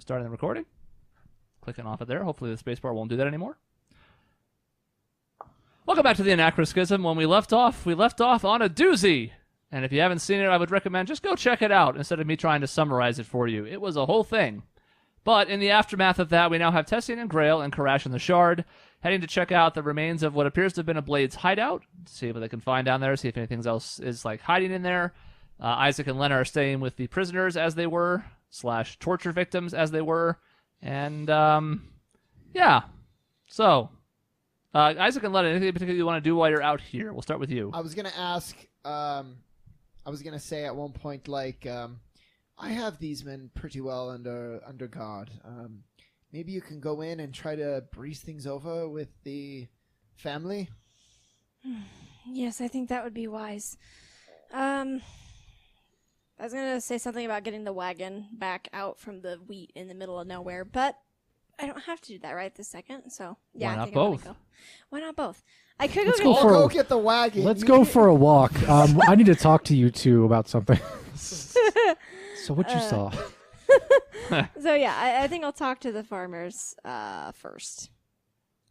starting the recording. Clicking off of there. Hopefully the spacebar won't do that anymore. Welcome back to the Anachroschism. When we left off on a doozy. And if you haven't seen it, I would recommend just go check it out instead of me trying to summarize it for you. It was a whole thing. But in the aftermath of that, we now have Tessian and Grail and Karash and the Shard heading to check out the remains of what appears to have been a Blade's hideout. See what they can find down there, see if anything else is like hiding in there. Isaac and Lena are staying with the prisoners as they were, / torture victims as they were. And, yeah. So, Isaac and Lena, anything in particular you want to do while you're out here? We'll start with you. I was going to ask, I was going to say at one point, like, I have these men pretty well under guard. Maybe you can go in and try to breeze things over with the family? Yes, I think that would be wise. I was going to say something about getting the wagon back out from the wheat in the middle of nowhere, but I don't have to do that right this second, so yeah. Why I not think both? Go. Why not both? I could Let's go, Go get the wagon. Let's go for a walk. I need to talk to you two about something. So what you saw? So yeah, I think I'll talk to the farmers first.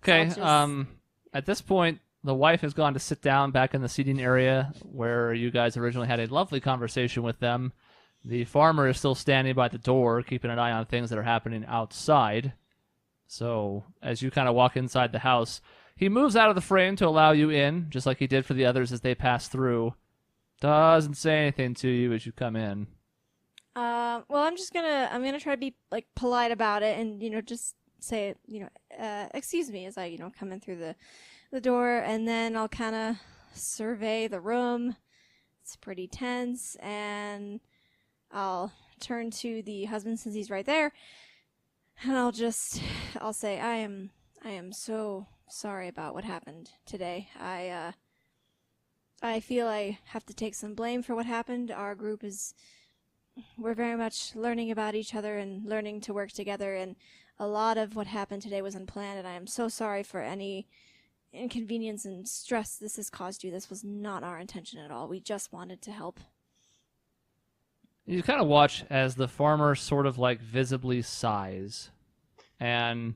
Okay, So at this point, the wife has gone to sit down back in the seating area where you guys originally had a lovely conversation with them. The farmer is still standing by the door, keeping an eye on things that are happening outside. So, as you kind of walk inside the house, he moves out of the frame to allow you in, just like he did for the others as they pass through. Doesn't say anything to you as you come in. well, I'm gonna try to be like polite about it, and just say excuse me as I come in through the door, and then I'll kind of survey the room. It's pretty tense, and I'll turn to the husband since he's right there, and I'll say I am so sorry about what happened today. I feel I have to take some blame for what happened. Our group we're very much learning about each other and learning to work together, and a lot of what happened today was unplanned, and I am so sorry for any inconvenience and stress this has caused you. This was not our intention at all. We just wanted to help. You kind of watch as the farmer sort of like visibly sighs, and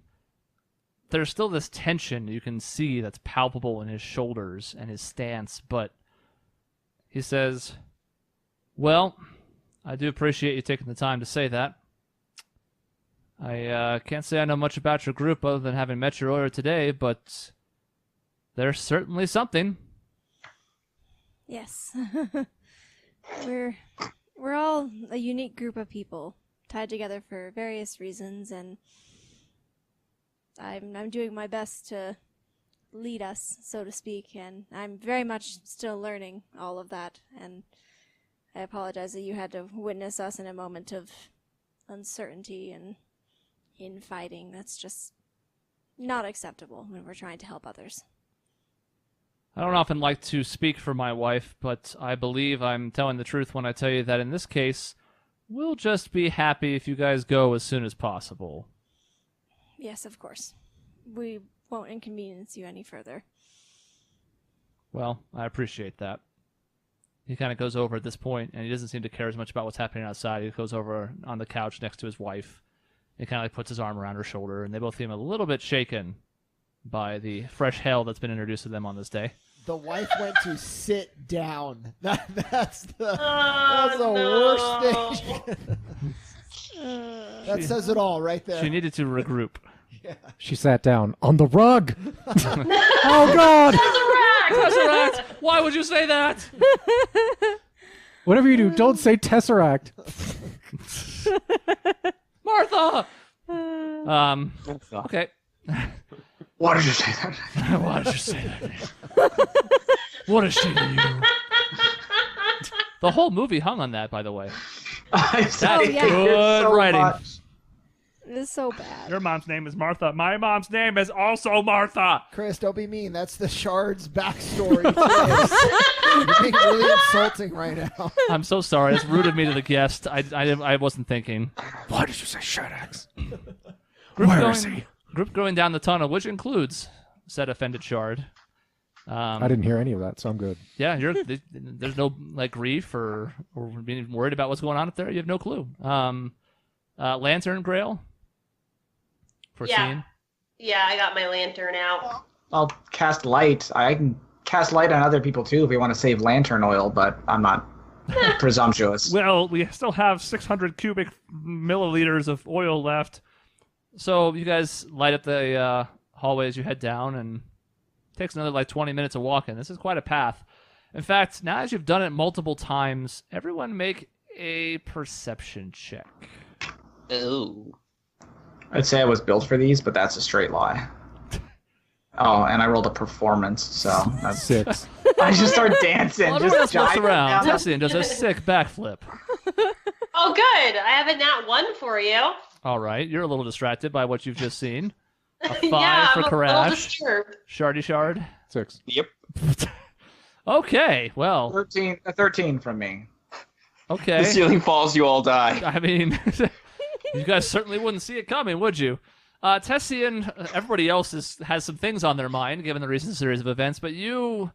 there's still this tension you can see that's palpable in his shoulders and his stance, but he says, well, I do appreciate you taking the time to say that. I can't say I know much about your group other than having met you earlier today, but there's certainly something. Yes. We're all a unique group of people tied together for various reasons, and I'm doing my best to lead us, so to speak, and I'm very much still learning all of that, and I apologize that you had to witness us in a moment of uncertainty and infighting. That's just not acceptable when we're trying to help others. I don't often like to speak for my wife, but I believe I'm telling the truth when I tell you that in this case, we'll just be happy if you guys go as soon as possible. Yes, of course. We won't inconvenience you any further. Well, I appreciate that. He kind of goes over at this point, and he doesn't seem to care as much about what's happening outside. He goes over on the couch next to his wife. He kind of like puts his arm around her shoulder, and they both seem a little bit shaken by the fresh hell that's been introduced to them on this day. The wife went to sit down. That's the worst thing. That says it all right there. She needed to regroup. Yeah. She sat down on the rug. Oh, God. Tesseract! Why would you say that? Whatever you do, don't say Tesseract. Martha! Okay. Why did you say that? Why did you say that? What a shame to you. The whole movie hung on that, by the way. That's good writing. It is so bad. Your mom's name is Martha. My mom's name is also Martha. Chris, don't be mean. That's the Shard's backstory. You're being really insulting right now. I'm so sorry. It's rude of me to the guest. I wasn't thinking. Why did you say Shadax? Where is he? Group going down the tunnel, which includes said offended Shard. I didn't hear any of that, so I'm good. Yeah, there's no like grief or being worried about what's going on up there. You have no clue. Lantern, Grail, foreseen? Yeah, I got my lantern out. I'll cast light. I can cast light on other people too if we want to save lantern oil, but I'm not presumptuous. Well, we still have 600 cubic milliliters of oil left. So you guys light up the hallway as you head down, and it takes another like 20 minutes of walking. This is quite a path. In fact, now as you've done it multiple times, everyone make a perception check. Oh. I'd say I was built for these, but that's a straight lie. Oh, and I rolled a performance, so that's 6. I just start dancing. Well, just just jiving around. down. Tessian does a sick backflip. Oh, good. I have a nat 1 for you. All right, you're a little distracted by what you've just seen. A 5 Yeah, for I'm a little Karash. disturbed. Shardy Shard. 6. Yep. Okay, well, 13 from me. okay. The ceiling falls, you all die. I mean, you guys certainly wouldn't see it coming, would you? Tessian, everybody else has some things on their mind, given the recent series of events, but you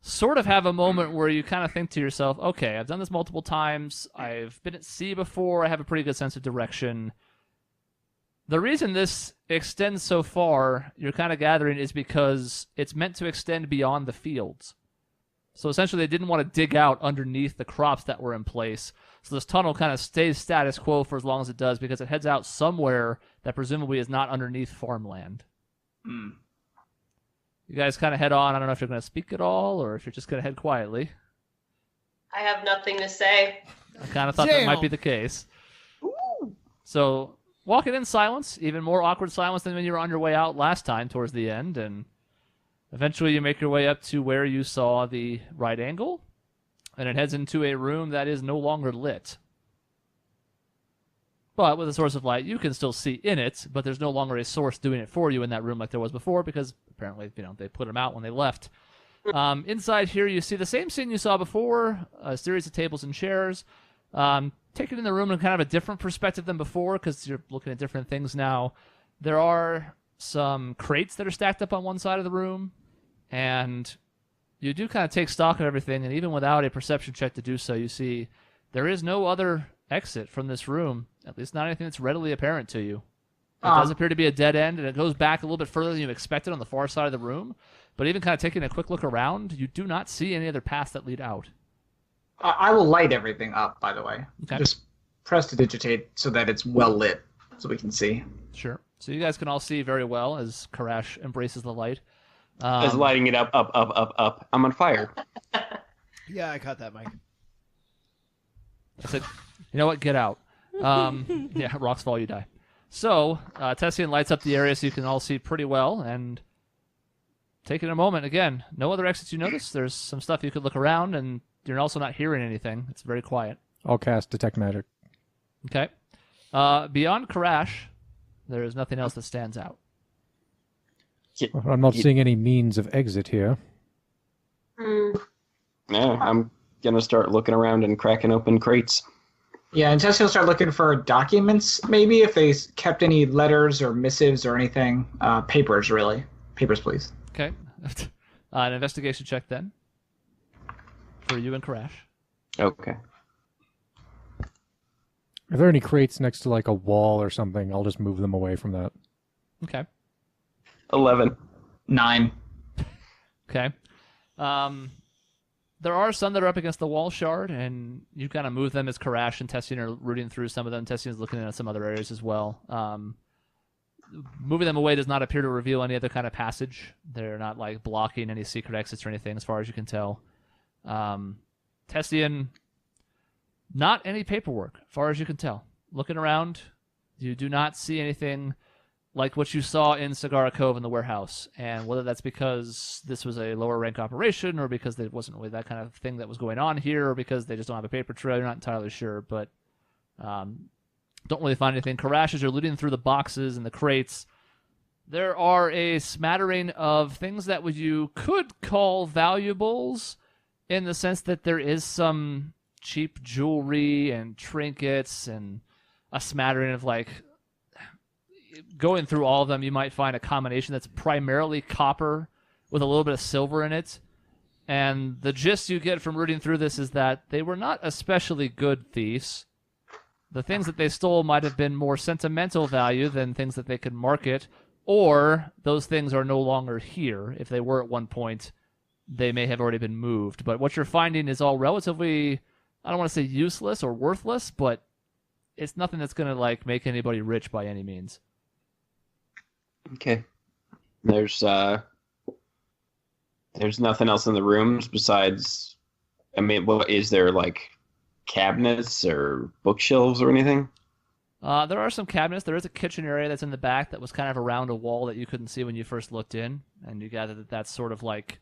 sort of have a moment where you kind of think to yourself, okay, I've done this multiple times, I've been at sea before, I have a pretty good sense of direction. The reason this extends so far, you're kind of gathering, is because it's meant to extend beyond the fields. So essentially, they didn't want to dig out underneath the crops that were in place. So this tunnel kind of stays status quo for as long as it does, because it heads out somewhere that presumably is not underneath farmland. Mm. You guys kind of head on. I don't know if you're going to speak at all, or if you're just going to head quietly. I have nothing to say. I kind of thought that might be the case. So, walking in silence, even more awkward silence than when you were on your way out last time towards the end, and eventually you make your way up to where you saw the right angle, and it heads into a room that is no longer lit. But with a source of light, you can still see in it, but there's no longer a source doing it for you in that room like there was before, because apparently, they put them out when they left. Inside here, you see the same scene you saw before, a series of tables and chairs. Take it in the room in kind of a different perspective than before, because you're looking at different things now. There are some crates that are stacked up on one side of the room, and you do kind of take stock of everything, and even without a perception check to do so, you see there is no other exit from this room, at least not anything that's readily apparent to you. It does appear to be a dead end, and it goes back a little bit further than you expected on the far side of the room, but even kind of taking a quick look around, you do not see any other paths that lead out. I will light everything up, by the way. Okay. Just press to digitate so that it's well lit, so we can see. Sure. So you guys can all see very well as Karash embraces the light. Is lighting it up. I'm on fire. Yeah, I caught that, Mike. I said, you know what? Get out. Yeah, rocks fall, you die. So, Tessian lights up the area so you can all see pretty well, and taking a moment, again, no other exits you notice. There's some stuff you could look around, and you're also not hearing anything. It's very quiet. I'll cast Detect Magic. Okay. Beyond Karash, there is nothing else that stands out. I'm not seeing any means of exit here. Hmm. Yeah, I'm going to start looking around and cracking open crates. Yeah, and Tessa will start looking for documents, maybe, if they kept any letters or missives or anything. Papers, really. Papers, please. Okay. An investigation check then for you and Karash. Okay. Are there any crates next to like a wall or something? I'll just move them away from that. Okay. 11. 9. Okay. There are some that are up against the wall shard, and you kind of move them as Karash and Tessian are rooting through some of them. Tessian is looking at some other areas as well. Moving them away does not appear to reveal any other kind of passage. They're not like blocking any secret exits or anything, as far as you can tell. Tessian, not any paperwork, as far as you can tell. Looking around, you do not see anything like what you saw in Cigar Cove in the warehouse. And whether that's because this was a lower rank operation, or because there wasn't really that kind of thing that was going on here, or because they just don't have a paper trail, you're not entirely sure, but don't really find anything. Karash, as you're looting through the boxes and the crates, there are a smattering of things that you could call valuables, in the sense that there is some cheap jewelry and trinkets and a smattering of like... Going through all of them, you might find a combination that's primarily copper with a little bit of silver in it. And the gist you get from rooting through this is that they were not especially good thieves. the things that they stole might have been more sentimental value than things that they could market, or those things are no longer here. If they were at one point, they may have already been moved. But what you're finding is all relatively, I don't want to say useless or worthless, but it's nothing that's going to like make anybody rich by any means. Okay. There's nothing else in the rooms besides, I mean, what is there, like cabinets or bookshelves or anything? There are some cabinets. There is a kitchen area that's in the back that was kind of around a wall that you couldn't see when you first looked in, and you gather that that's sort of like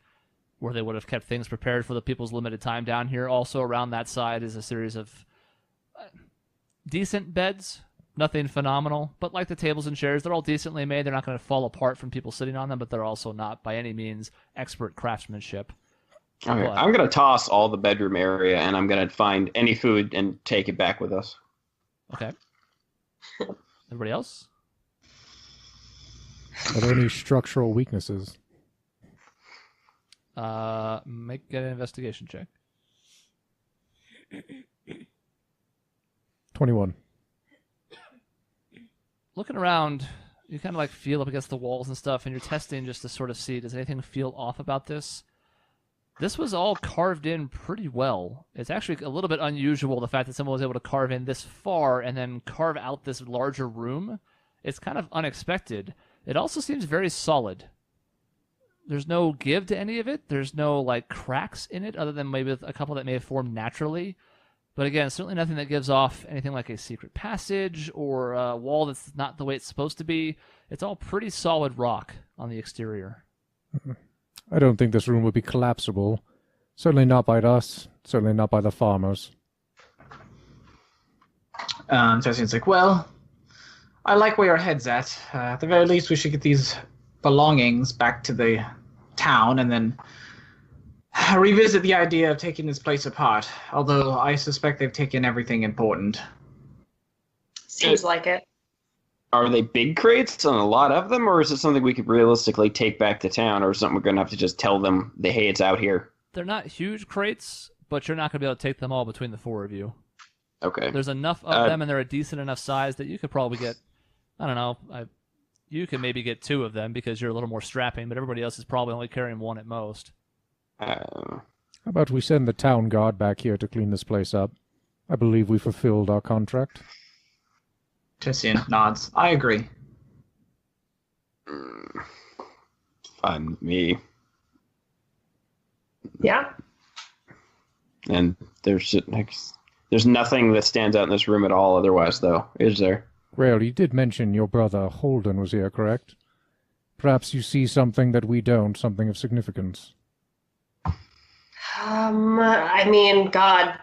where they would have kept things prepared for the people's limited time down here. Also around that side is a series of decent beds. Nothing phenomenal, but like the tables and chairs, they're all decently made. They're not going to fall apart from people sitting on them, but they're also not by any means expert craftsmanship. Okay, But- I'm going to toss all the bedroom area, and I'm going to find any food and take it back with us. Okay. Everybody else? Are there any structural weaknesses? Make an investigation check. 21. Looking around, you kind of like feel up against the walls and stuff, and you're testing just to sort of see, does anything feel off about this? This was all carved in pretty well. It's actually a little bit unusual, the fact that someone was able to carve in this far and then carve out this larger room. It's kind of unexpected. It also seems very solid. There's no give to any of it. There's no like cracks in it, other than maybe a couple that may have formed naturally. But again, certainly nothing that gives off anything like a secret passage or a wall that's not the way it's supposed to be. It's all pretty solid rock on the exterior. I don't think this room would be collapsible. Certainly not by us. Certainly not by the farmers. Tessian's like, well, I like where your head's at. At the very least, we should get these belongings back to the town and then revisit the idea of taking this place apart. Although I suspect they've taken everything important. Seems like it. Are they big crates and a lot of them, or is it something we could realistically take back to town, or something we're going to have to just tell them, hey, it's out here? They're not huge crates, but you're not going to be able to take them all between the four of you. Okay. There's enough of them, and they're a decent enough size that you could probably get, I don't know, you can maybe get two of them because you're a little more strapping, but everybody else is probably only carrying one at most. How about we send the town guard back here to clean this place up? I believe we fulfilled our contract. Tessian nods. I agree. Fine with me. Yeah. And there's nothing that stands out in this room at all otherwise, though, is there? Grail, you did mention your brother Holden was here, correct? Perhaps you see something that we don't, something of significance. I mean, God.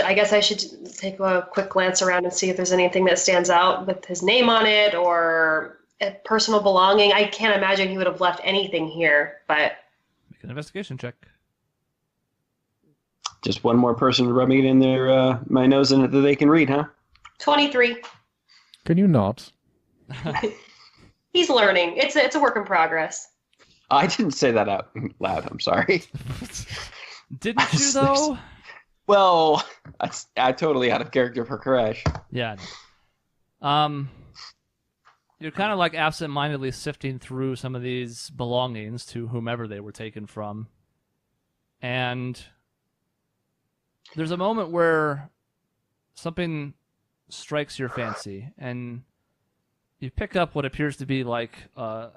I guess I should take a quick glance around and see if there's anything that stands out with his name on it or a personal belonging. I can't imagine he would have left anything here, but... Make an investigation check. Just one more person rubbing it in their my nose in it that they can read, huh? 23. Can you not? He's learning. It's a work in progress. I didn't say that out loud. I'm sorry. Didn't you, though? Well, I'm totally out of character for Crash. Yeah. You're kind of like absent-mindedly sifting through some of these belongings to whomever they were taken from. And there's a moment where something strikes your fancy, and you pick up what appears to be like a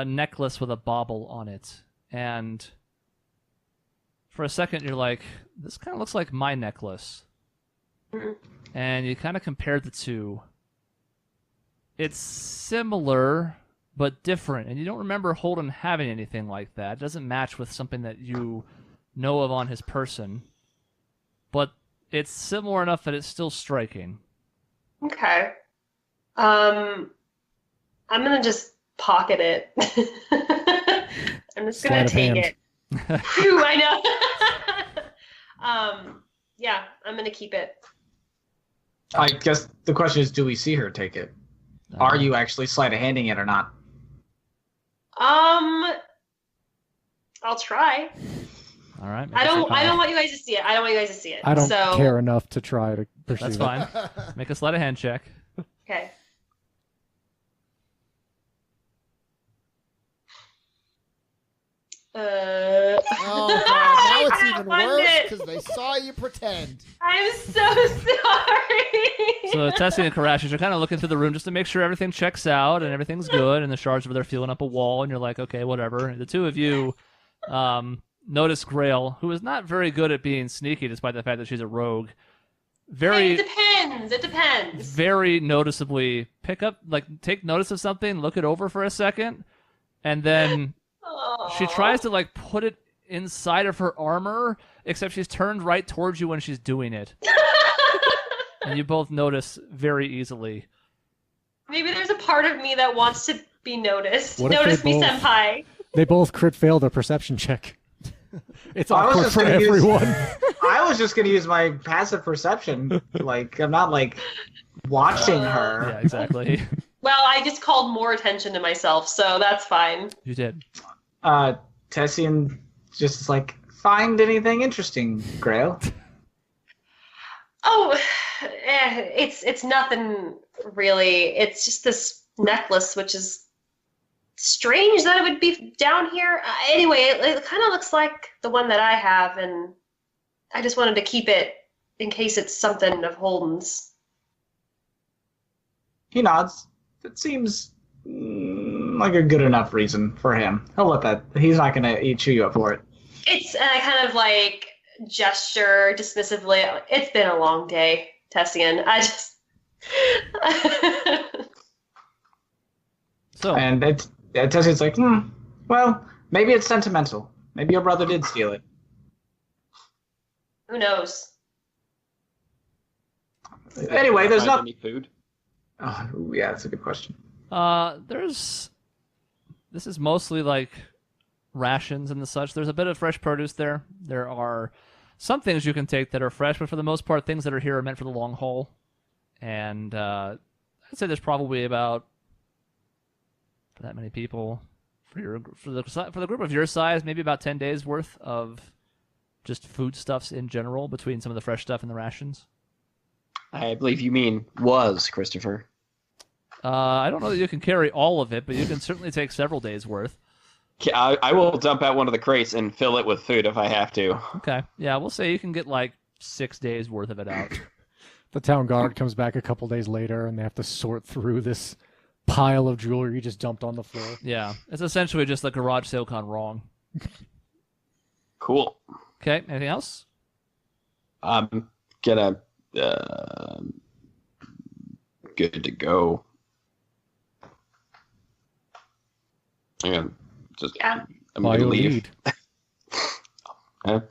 necklace with a bauble on it. And for a second, you're like, this kind of looks like my necklace. And you kind of compare the two. It's similar, but different. And you don't remember Holden having anything like that. It doesn't match with something that you know of on his person. But it's similar enough that it's still striking. Okay. I'm going to just pocket it. I'm just going to take it. Phew, I know. Yeah, I'm going to keep it. I guess the question is, do we see her take it? Are you actually sleight of handing it or not? I'll try. All right. I don't want you guys to see it. I don't want you guys to see it. I don't so, care enough to try to perceive That's it. fine. Make a sleight of hand check. Okay. Oh god, now it's I even found worse it. because they saw you pretend. I'm so sorry. So Tessie and Karashis are kind of looking through the room just to make sure everything checks out and everything's good, and the shards over there feeling up a wall, and you're like, okay, whatever. The two of you notice Grail, who is not very good at being sneaky, despite the fact that she's a rogue. It depends. It depends. Very noticeably take notice of something, look it over for a second, and then she tries to put it inside of her armor, except she's turned right towards you when she's doing it. And you both notice very easily. Maybe there's a part of me that wants to be noticed. What if Notice they me, both- senpai. They both crit failed a perception check. It's I was awkward just for gonna use- everyone. I was just gonna use my passive perception. I'm not watching her. Yeah, exactly. Well, I just called more attention to myself, so that's fine. You did. Tessian just is find anything interesting, Grail? Oh, it's nothing really. It's just this necklace, which is strange that it would be down here. Anyway, it kind of looks like the one that I have, and I just wanted to keep it in case it's something of Holden's. He nods. It seems like a good enough reason for him. He'll let that. He's not gonna chew you up for it. And I kind of gesture dismissively. It's been a long day, Tessian. I just. So, And Tessian's well, maybe it's sentimental. Maybe your brother did steal it. Who knows? Anyway, there's Find not. any food. Oh, yeah, that's a good question. this is mostly rations and the such. There's a bit of fresh produce there. There are some things you can take that are fresh, but for the most part, things that are here are meant for the long haul. And I'd say there's probably about, for that many people, for the group of your size, maybe about 10 days worth of just foodstuffs in general between some of the fresh stuff and the rations. I believe you mean was, Christopher. I don't know that you can carry all of it, but you can certainly take several days worth. I will dump out one of the crates and fill it with food if I have to. Okay. Yeah, we'll say you can get 6 days worth of it out. The town guard comes back a couple days later, and they have to sort through this pile of jewelry you just dumped on the floor. Yeah. It's essentially just the garage sale gone wrong. Cool. Okay. Anything else? I'm gonna good to go. Yeah, Yeah. I'm While gonna you leave. lead.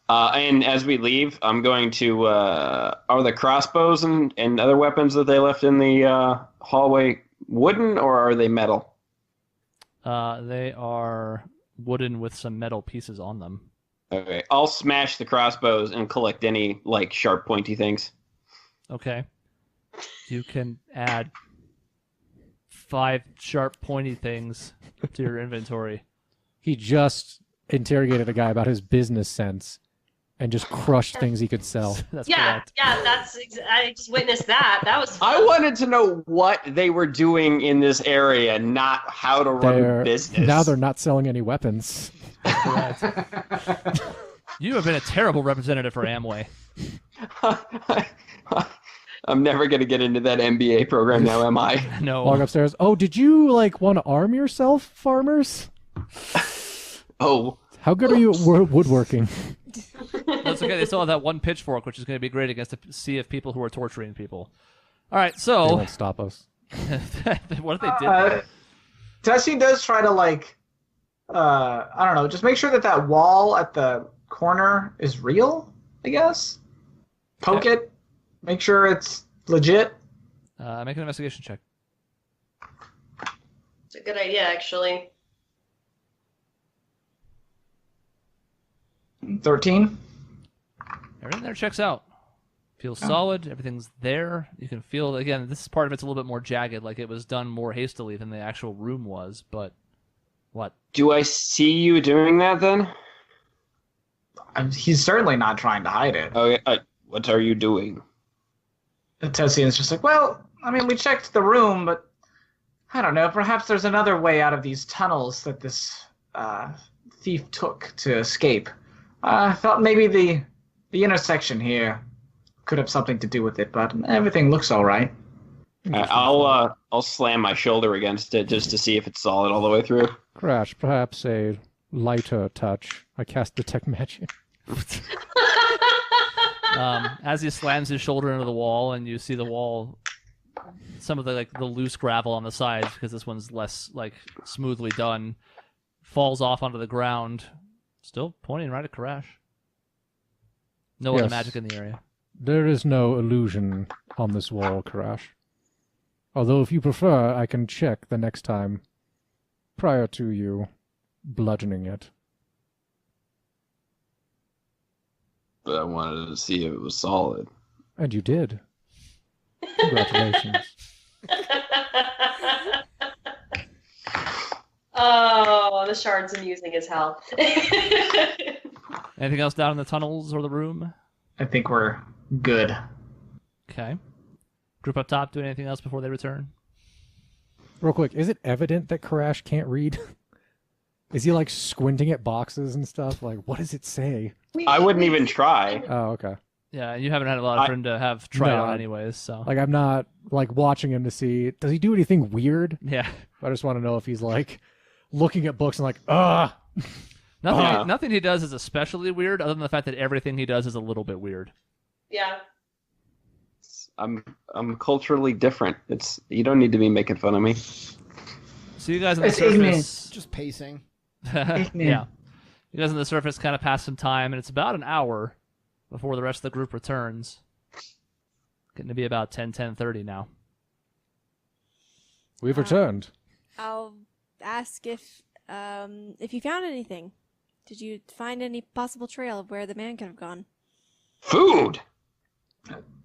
And as we leave, I'm going to. Are the crossbows and other weapons that they left in the hallway wooden or are they metal? They are wooden with some metal pieces on them. Okay, I'll smash the crossbows and collect any sharp, pointy things. Okay. You can add 5 sharp, pointy things to your inventory. He just interrogated a guy about his business sense and just crushed things he could sell. That's Yeah, correct. yeah, I just witnessed that. That was I wanted to know what they were doing in this area, not how to run a business. Now they're not selling any weapons. Correct. You have been a terrible representative for Amway. I'm never going to get into that MBA program now, am I? No. Walk upstairs. Oh, did you want to arm yourself, farmers? Oh, How good are you at woodworking? That's okay. They still have that one pitchfork, which is going to be great against a sea of people who are torturing people. All right, They so won't stop us. what if they did? Tessie does try to I don't know, just make sure that wall at the corner is real, I guess. Poke it, make sure it's legit. Make an investigation check. It's a good idea, actually. 13. Everything there checks out. Feels solid. Everything's there. You can feel, again, this part of it's a little bit more jagged, like it was done more hastily than the actual room was, but what? do I see you doing that then? He's certainly not trying to hide it. Oh, what are you doing? Tessian's just like, well, I mean, we checked the room, but I don't know. Perhaps there's another way out of these tunnels that this thief took to escape. I thought maybe the intersection here could have something to do with it, but everything looks all right. I'll slam my shoulder against it just to see if it's solid all the way through. Crash, perhaps a lighter touch. I cast Detect Magic. As he slams his shoulder into the wall, and you see the wall, some of the loose gravel on the sides, because this one's less smoothly done, falls off onto the ground, still pointing right at Karash. No other Yes. magic in the area. There is no illusion on this wall, Karash. Although, if you prefer, I can check the next time prior to you bludgeoning it. But I wanted to see if it was solid. And you did. Congratulations. Oh, the shard's amusing as hell. Anything else down in the tunnels or the room? I think we're good. Okay. Group up top doing anything else before they return? Real quick, is it evident that Karash can't read? Is he squinting at boxes and stuff? What does it say? I wouldn't even try. Oh, okay. Yeah, you haven't had a lot for him to have try No, out anyways, so. I'm not watching him to see, does he do anything weird? Yeah. I just want to know if he's looking at books and ugh. Nothing he does is especially weird, other than the fact that everything he does is a little bit weird. Yeah. I'm culturally different. You don't need to be making fun of me. So you guys on the It's ignorant. surface... Just pacing. Yeah. You guys on the surface kind of pass some time, and it's about an hour before the rest of the group returns. Getting to be about 10:30 now. We've returned. I'll ask if you found anything. Did you find any possible trail of where the man could have gone? Food!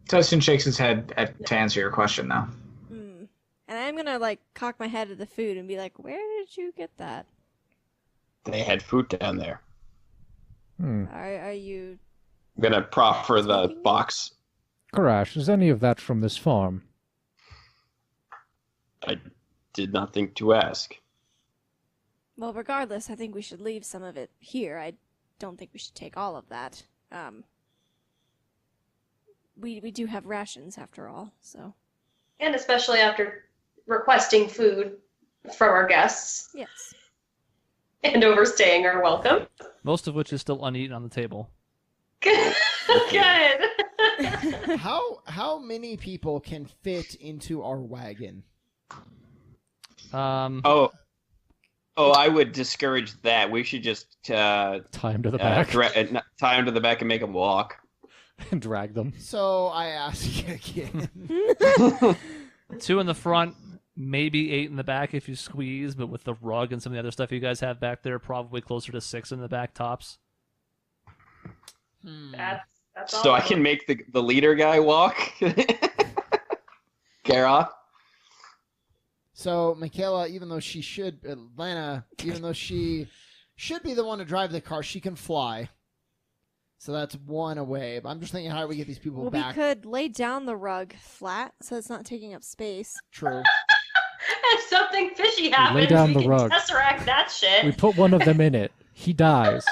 Tessian shakes his head to answer your question, though. And I'm gonna cock my head at the food and be like, "Where did you get that? They had food down there. Are you?" I'm gonna proffer the Smoking? box. Karash, is any of that from this farm? I did not think to ask. Well, regardless, I think we should leave some of it here. I don't think we should take all of that. We do have rations after all, so. And especially after requesting food from our guests Yes. and overstaying our welcome. Most of which is still uneaten on the table. Good. How many people can fit into our wagon? Oh, I would discourage that. We should just Tie him to the back tie him to the back and make him walk. and drag them. So I ask again. 2 in the front, maybe 8 in the back if you squeeze, but with the rug and some of the other stuff you guys have back there, probably closer to 6 in the back tops. That's all. So I can make the leader guy walk. Garroth. So Michaela, even though she should be the one to drive the car, she can fly. So that's one away. But I'm just thinking, how do we get these people Well, back? we could lay down the rug flat so it's not taking up space. True. If something fishy happens, lay down we the can rug. tesseract that shit. We put one of them in it. He dies.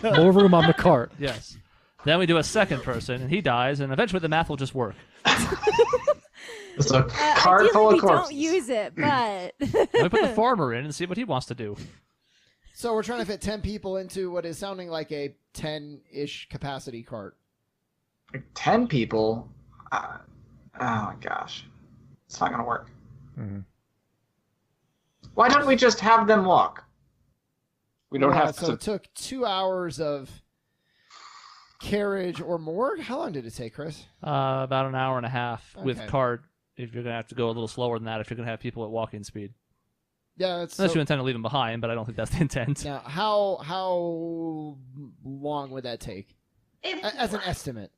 More room on the cart. Yes. Then we do a second person, and he dies, and eventually the math will just work. It's a cart Ideally, full of we corpses. don't use it, but We put the farmer in and see what he wants to do. So we're trying to fit 10 people into what is sounding like a 10-ish capacity cart. 10 people? Oh my gosh. It's not going to work. Mhm. Why don't we just have them walk? We don't have So to. it took 2 hours of carriage or more. How long did it take, Chris? About an hour and a half with Okay. cart, if you're going to have to go a little slower than that, if you're going to have people at walking speed. Yeah, that's Unless you intend to leave them behind, but I don't think that's the intent. now how long would that take as an estimate?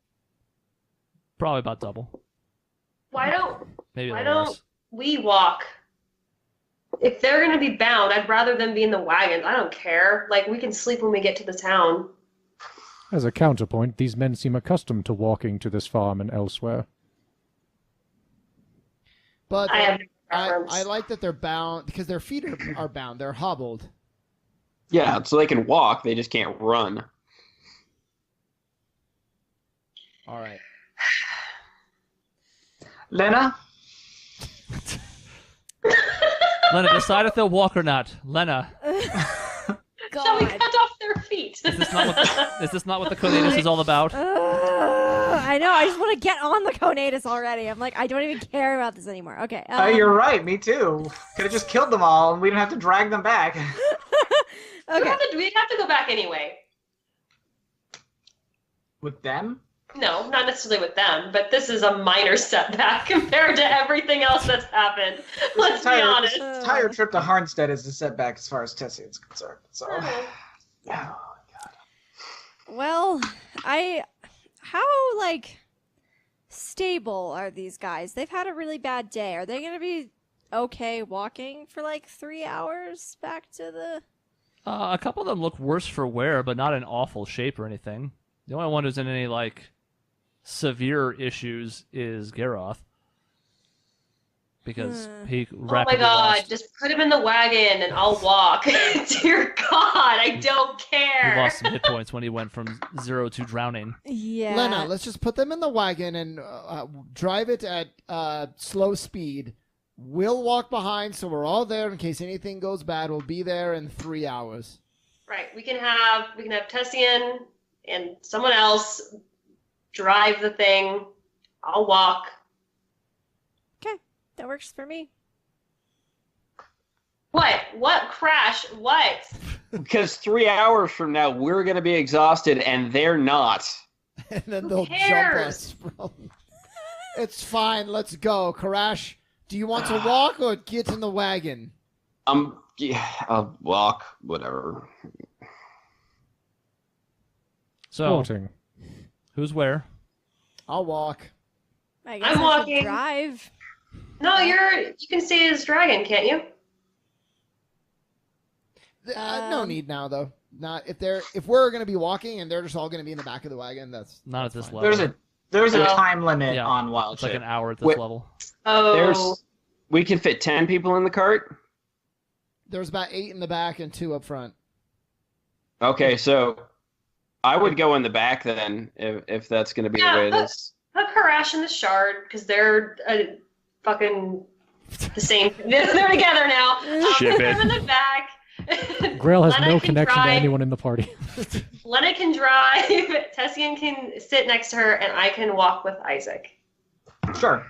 Probably about double. Why don't Maybe a Why little don't less. we walk? If they're gonna be bound, I'd rather them be in the wagons. I don't care. We can sleep when we get to the town. As a counterpoint, these men seem accustomed to walking to this farm and elsewhere. But I have no preference. I like that they're bound because their feet are bound. They're hobbled. Yeah, so they can walk, they just can't run. All right. Lena? Lena, decide if they'll walk or not. Lena, Shall we God. cut off their feet? is this not what the conatus is all about? I know. I just want to get on the conatus already. I'm like, I don't even care about this anymore. Okay. You're right, me too. Could have just killed them all and we didn't have to drag them back. Okay. We'd have to go back anyway. With them? No, not necessarily with them, but this is a minor setback compared to everything else that's happened. Let's be honest. This entire trip to Harnstead is a setback as far as Tessie is concerned. So, yeah. Well, how stable are these guys? They've had a really bad day. Are they gonna be okay walking for 3 hours back to the? A couple of them look worse for wear, but not in awful shape or anything. The only one who's in any severe issues is Garoth. Because he Oh my rapidly god, lost. just put him in the wagon and I'll walk. Dear God, I don't care. He lost some hit points when he went from 0 to drowning. Yeah. Lena, let's just put them in the wagon and drive it at slow speed. We'll walk behind, so we're all there in case anything goes bad. We'll be there in 3 hours. Right, we can have Tessian and someone else drive the thing. I'll walk. Okay, that works for me. What? What crash? What? Because 3 hours from now, we're going to be exhausted, and they're not. And then Who they'll jump cares? us from... It's fine, let's go. Karash, do you want to walk or get in the wagon? Yeah, I'll walk, whatever. So, Walking. who's where? I'll walk. I guess I'm I walking. should drive. No, you can stay as dragon, can't you? No need now, though. Not if we're gonna be walking and they're just all gonna be in the back of the wagon. That's Not at that's this fine. level. There's a Oh. time limit Yeah, on wild It's like shape. an hour at this Wait. level. Oh, We can fit 10 people in the cart? There's about 8 in the back and 2 up front. Okay, so I would go in the back then, if that's going to be the way it is. put Karash in the shard because they're fucking the same. They're together now. Ship Put it. them in the back. Grail has Lena no can connection to drive. anyone in the party. Lena can drive. Tessian can sit next to her, and I can walk with Isaac. Sure.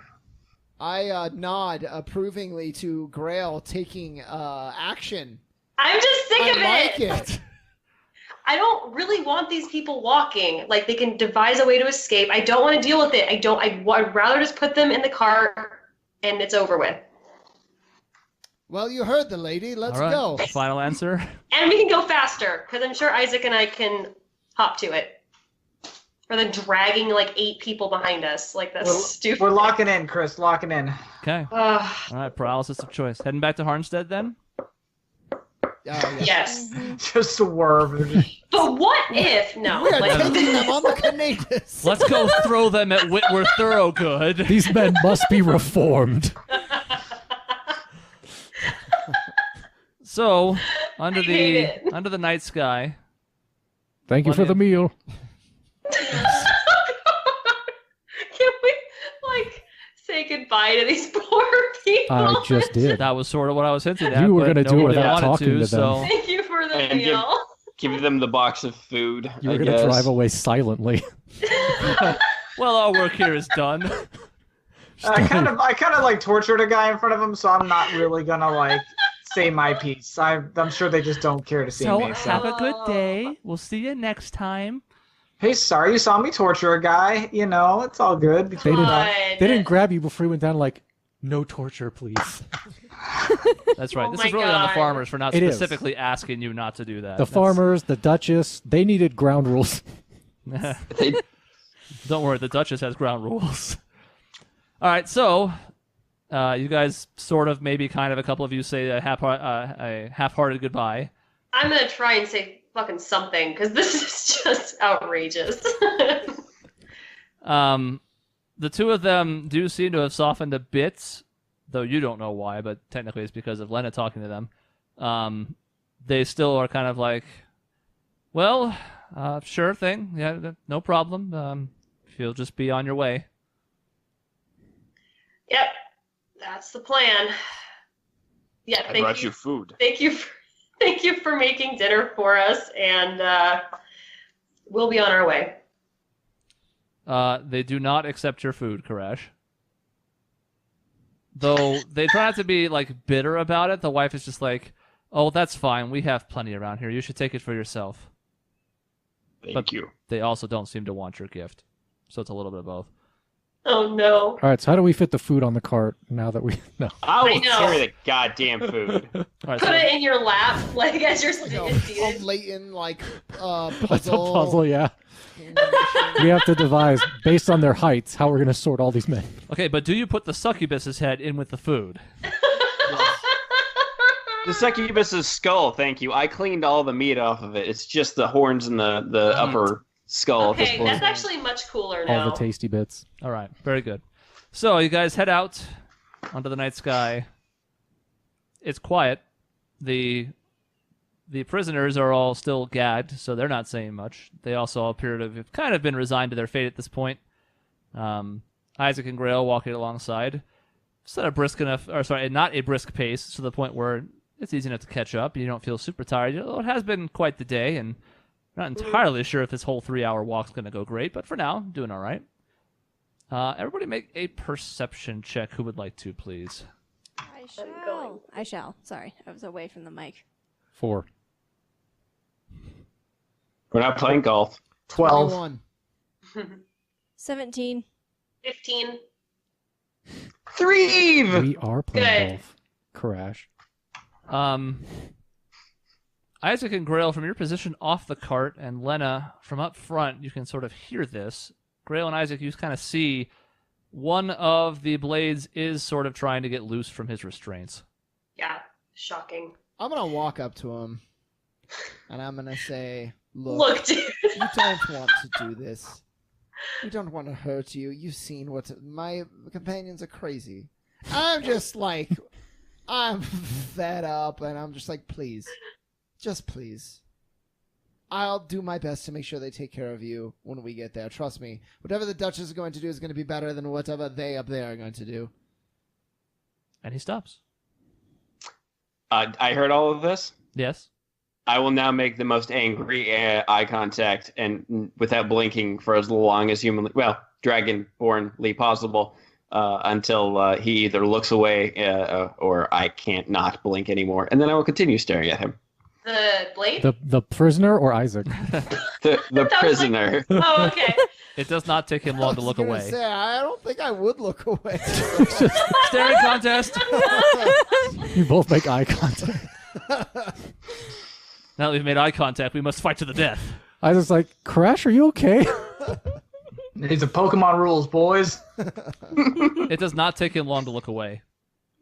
I nod approvingly to Grail taking action. I'm just sick of I like it. it. I don't really want these people walking. Like, they can devise a way to escape. I don't want to deal with it. I'd rather just put them in the car and it's over with. Well, you heard the lady. Let's All right. go. Final answer. And we can go faster because I'm sure Isaac and I can hop to it. Rather than dragging 8 people behind us. That's stupid. We're locking in, Chris. Locking in. Okay. Ugh, All right. Paralysis of choice. Heading back to Harnstead then. yes. Just swerve. But what if? No. We are like- taking them on the Conatus. Let's go throw them at Whitworth Thoroughgood. These men must be reformed. So, under I hate it. the night sky, Thank you for the meal. Can we say goodbye to these poor people? I just did. that was sort of what I was hinting at. You were but gonna do it nobody without wanted talking to them. So, Thank you for the And meal. Give them the box of food, You I were going to guess. drive away silently. well, our work here is done. I kind of tortured a guy in front of him, so I'm not really gonna say my piece. I'm sure they just don't care to see So, me. So. have a good day. We'll see you next time. Hey, sorry you saw me torture a guy. It's all good. They Between didn't, us. they didn't grab you before you went down no torture, please. That's right. Oh This my is really on the God. farmers for not It is. specifically asking you not to do that. The That's- farmers, the Duchess, they needed ground rules. They- Don't worry, the Duchess has ground rules. All right, so you guys sort of, maybe kind of, a couple of you say a half-hearted goodbye. I'm gonna try and say fucking something, because this is just outrageous. The two of them do seem to have softened a bit, though you don't know why, but technically it's because of Lena talking to them. They still are kind of like, well, sure thing. Yeah, no problem. If you'll just be on your way. Yep, that's the plan. Yeah, I brought you food. Thank you for making dinner for us, and we'll be on our way. They do not accept your food, Koresh. Though they try not to be like bitter about it. The wife is just like, "Oh, that's fine. We have plenty around here. You should take it for yourself." Thank you. They also don't seem to want your gift, so it's a little bit of both. Oh no! All right, so how do we fit the food on the cart now that we know? I will I know. carry the goddamn food. All right, Put it in your lap, like as you're You know, a seated. blatant like That's a puzzle. puzzle, yeah. We have to devise, based on their heights, how we're going to sort all these men. okay, but do you put the succubus's head in with the food? The succubus's skull, thank you. I cleaned all the meat off of it. It's just the horns and the upper skull at this Okay, point. that's actually much cooler now. All the tasty bits. All right, very good. So you guys head out onto the night sky. It's quiet. The prisoners are all still gagged, so they're not saying much. They also appear to have kind of been resigned to their fate at this point. Isaac and Grail walking alongside. It's not a brisk enough, or sorry, not a brisk pace to the point where it's easy enough to catch up. You don't feel super tired. It has been quite the day, and I'm not entirely sure if this whole 3-hour walk's going to go great, but for now, doing all right. Everybody make a perception check. Who would like to, please? I shall. Sorry, I was away from the mic. 4. We're not playing golf. 12. 21. 17. 15. 3! We are playing Good. golf. Crash. Isaac and Grail, from your position off the cart, and Lena, from up front, you can sort of hear this. Grail and Isaac, you kind of see one of the blades is sort of trying to get loose from his restraints. Yeah, shocking. I'm gonna walk up to him, and I'm gonna say, Look, dude. you don't want to do this. We don't want to hurt you. You've seen what my companions are crazy. I'm just like, I'm fed up, and I'm just like, please, just please. I'll do my best to make sure they take care of you when we get there. Trust me. Whatever the Duchess is going to do is going to be better than whatever they up there are going to do. And he stops. I heard all of this. Yes. I will now make the most angry eye contact and without blinking for as long as humanly, well, dragonbornly possible until he either looks away or I can't not blink anymore. And then I will continue staring at him. The blade? The prisoner or Isaac? The prisoner. Oh, okay. It does not take him long to look I was away. gonna say, I don't think I would look away. Staring contest. You both make eye contact. Now that we've made eye contact, we must fight to the death. Isaac's like, Crash, are you okay? These are Pokemon rules, boys. It does not take him long to look away.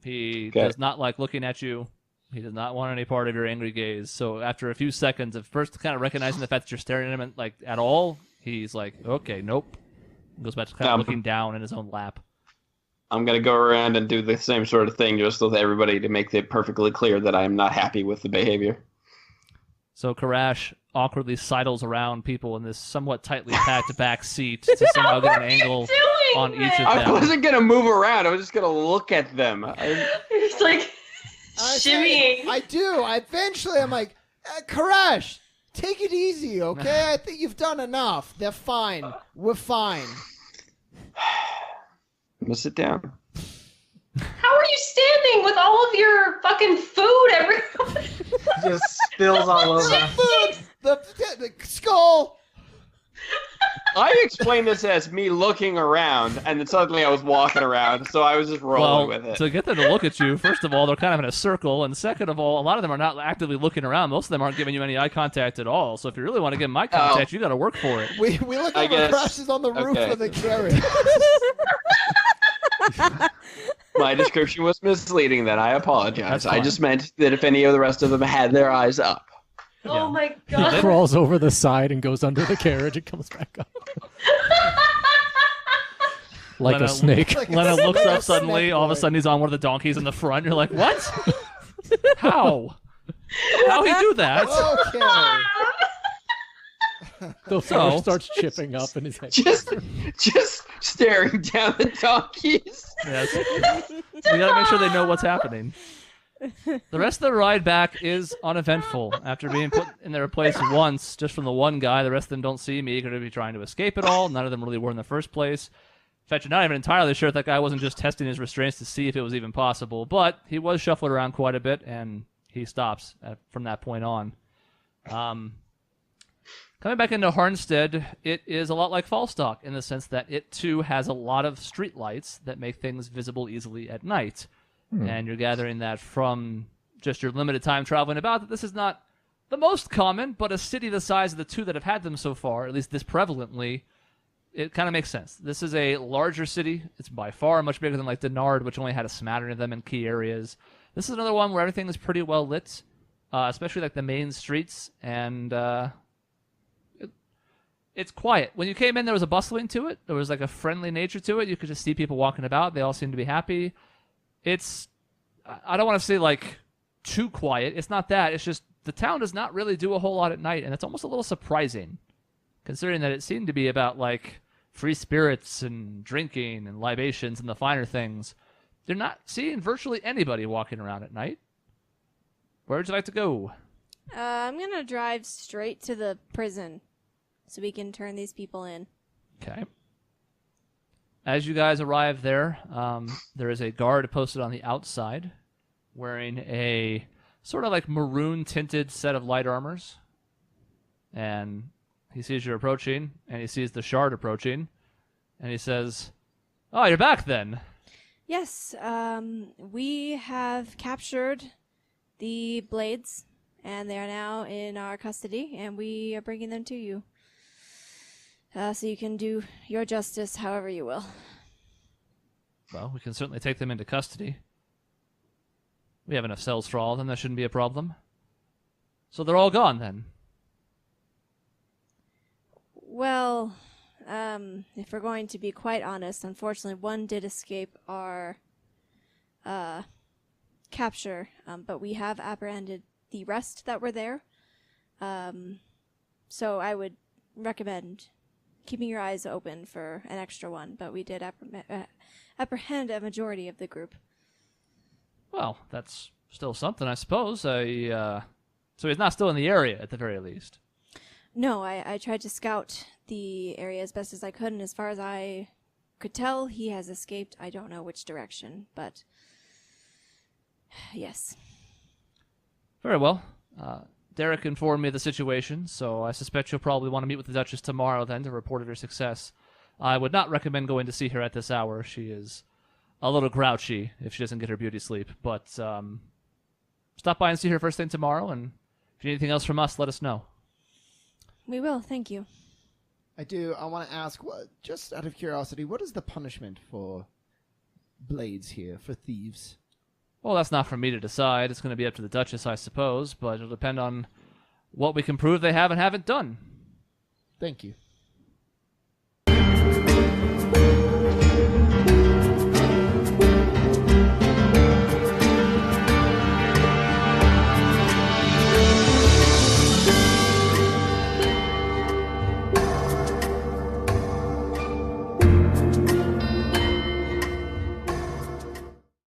He Okay. does not like looking at you. He does not want any part of your angry gaze. So after a few seconds of first kind of recognizing the fact that you're staring at him like at all, he's like, okay, nope. Goes back to kind of looking down in his own lap. I'm going to go around and do the same sort of thing just with everybody to make it perfectly clear that I am not happy with the behavior. So Karash awkwardly sidles around people in this somewhat tightly packed back seat to somehow get an angle on each of I them. wasn't going to move around. I was just going to look at them. It's like I say, shimmying. I do. Eventually, I'm like, Koresh, take it easy, okay? I think you've done enough. They're fine. We're fine. I'm going to sit down. How are you standing with all of your fucking food everywhere? Just spills all over. The skull. I explained this as me looking around, and then suddenly I was walking around, so I was just rolling with it. To get them to look at you, first of all, they're kind of in a circle, and second of all, a lot of them are not actively looking around. Most of them aren't giving you any eye contact at all. So if you really want to give them eye contact, you got to work for it. We look I over guess. crashes on the roof Okay. of the carriage. My description was misleading then. I apologize. That's I fine. just meant that if any of the rest of them had their eyes up. Oh my He god. crawls over the side and goes under the carriage and comes back up. Like Lena- a snake. Like a Lena looks snake up suddenly. All of a boy. sudden, he's on one of the donkeys in the front. You're like, what? How? How he do that? Okay. The So- fur starts chipping up in his head. Just staring down the donkeys. Yes. We gotta make sure they know what's happening. The rest of the ride back is uneventful. After being put in their place once, just from the one guy, the rest of them don't seem eager to be trying to escape at all. None of them really were in the first place. In fact, you're not even entirely sure if that guy wasn't just testing his restraints to see if it was even possible. But he was shuffled around quite a bit, and he stops from that point on. Coming back into Harnstead, it is a lot like Falstock in the sense that it too has a lot of street lights that make things visible easily at night. And you're gathering that from just your limited time traveling about that this is not the most common, but a city the size of the two that have had them so far, at least this prevalently, it kind of makes sense. This is a larger city. It's by far much bigger than like Denard, which only had a smattering of them in key areas. This is another one where everything is pretty well lit, especially like the main streets, and it's quiet. When you came in, there was a bustling to it. There was like a friendly nature to it. You could just see people walking about. They all seem to be happy. It's, I don't want to say like too quiet. It's not that. It's just the town does not really do a whole lot at night, and it's almost a little surprising, considering that it seemed to be about like free spirits and drinking and libations and the finer things. They're not seeing virtually anybody walking around at night. Where would you like to go? I'm gonna drive straight to the prison so we can turn these people in. Okay. As you guys arrive there, there is a guard posted on the outside wearing a sort of like maroon tinted set of light armors. And he sees you approaching, and he sees the shard approaching, and he says, "Oh, you're back then." Yes, we have captured the blades, and they are now in our custody, and we are bringing them to you. So you can do your justice however you will. Well, we can certainly take them into custody. We have enough cells for all of them. That shouldn't be a problem. So they're all gone then. Well, if we're going to be quite honest, unfortunately, one did escape our capture, but we have apprehended the rest that were there. So I would recommend keeping your eyes open for an extra one, but we did apprehend a majority of the group. Well, that's still something, I suppose. So he's not still in the area, at the very least. No, I tried to scout the area as best as I could, and as far as I could tell, he has escaped. I don't know which direction, but yes. Very well. Derek informed me of the situation, so I suspect you'll probably want to meet with the Duchess tomorrow then to report of your success. I would not recommend going to see her at this hour. She is a little grouchy if she doesn't get her beauty sleep, but stop by and see her first thing tomorrow, and if you need anything else from us, let us know. We will, thank you. I want to ask, just out of curiosity, what is the punishment for blades here, for thieves? Well, that's not for me to decide. It's going to be up to the Duchess, I suppose, but it'll depend on what we can prove they have and haven't done. Thank you.